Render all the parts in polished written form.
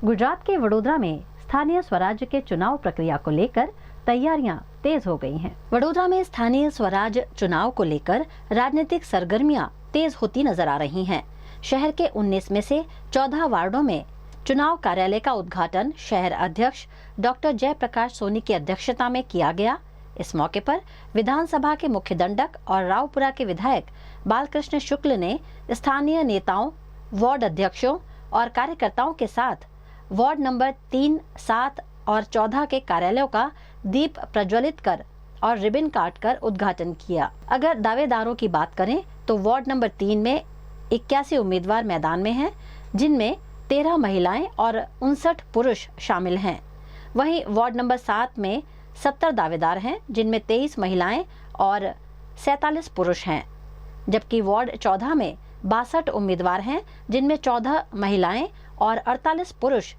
गुजरात के वडोदरा में स्थानीय स्वराज के चुनाव प्रक्रिया को लेकर तैयारियां तेज हो गई हैं। वडोदरा में स्थानीय स्वराज चुनाव को लेकर राजनीतिक सरगर्मियां तेज होती नजर आ रही हैं। शहर के 19 में से 14 वार्डों में चुनाव कार्यालय का उद्घाटन शहर अध्यक्ष डॉक्टर जयप्रकाश सोनी की अध्यक्षता में किया गया। इस मौके पर विधानसभा के मुख्य दंडक और रावपुरा के विधायक बालकृष्ण शुक्ल ने स्थानीय नेताओं, वार्ड अध्यक्षों और कार्यकर्ताओं के साथ वार्ड नंबर 3, 7 और 14 के कार्यालयों का दीप प्रज्वलित कर और रिबन काट कर उद्घाटन किया। अगर दावेदारों की बात करें तो वार्ड नंबर 3 में 81 उम्मीदवार मैदान में हैं, जिनमें 13 महिलाएं और 59 पुरुष शामिल हैं। वहीं वार्ड नंबर 7 में 70 दावेदार हैं, जिनमें 23 महिलाएं और 47 पुरुष हैं, जबकि वार्ड 14 में 62 उम्मीदवार हैं, जिनमें 14 महिलाएं और 48 पुरुष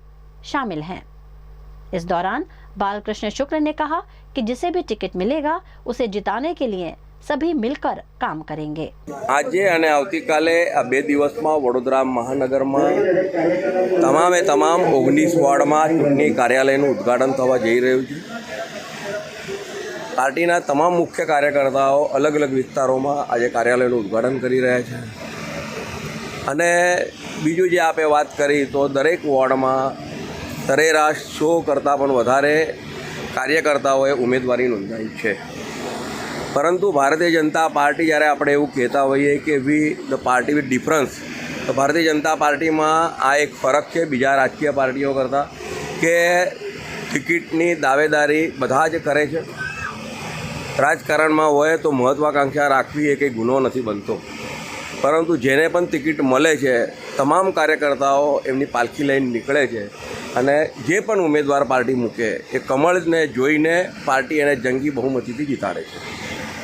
शामिल हैं। इस दौरान बालकृष्ण शुक्ल ने कहा कि जिसे भी टिकट मिलेगा उसे जिताने के लिए सभी मिलकर काम करेंगे। आज અને આવતીકાલે આ 2 દિવસમાં વડોદરા મહાનગરમાં તમામે તમામ 19 વોર્ડમાં ચૂંટણી કાર્યાલયનું ઉદ્ઘાટન થવા જઈ રહ્યું છે। પાર્ટીના તમામ મુખ્ય કાર્યકર્તાઓ અલગ અલગ વિસ્તારોમાં આજે કાર્યાલયનું ઉદ્ઘાટન કરી રહ્યા છે। અને બીજું જે આપે વાત કરી તો દરેક વોર્ડમાં સરેરાશ 100 કરતાં પણ વધારે કાર્યકર્તાઓએ ઉમેદવારી નોંધાવી છે। परंतु भारतीय जनता पार्टी જ્યારે આપણે એવું કહેતા હોઈએ કે વી ધ પાર્ટી વિથ ડિફરન્સ, તો ભારતીય जनता पार्टी में आ एक फरक है बीजा राजकीय पार्टीओ करता कि टिकिटनी दावेदारी बधा ज करे छे। राजकारण में होय तो महत्वाकांक्षा राखवी एक गुनो नहीं बनतो, परंतु जेने पण टिकिट मळे छे तमाम कार्यकर्ताओ एमनी पालखी लईने निकळे छे અને જે પણ ઉમેદવાર પાર્ટી મૂકે એ કમળને જોઈને પાર્ટી એને જંગી બહુમતીથી જીતાડે છે।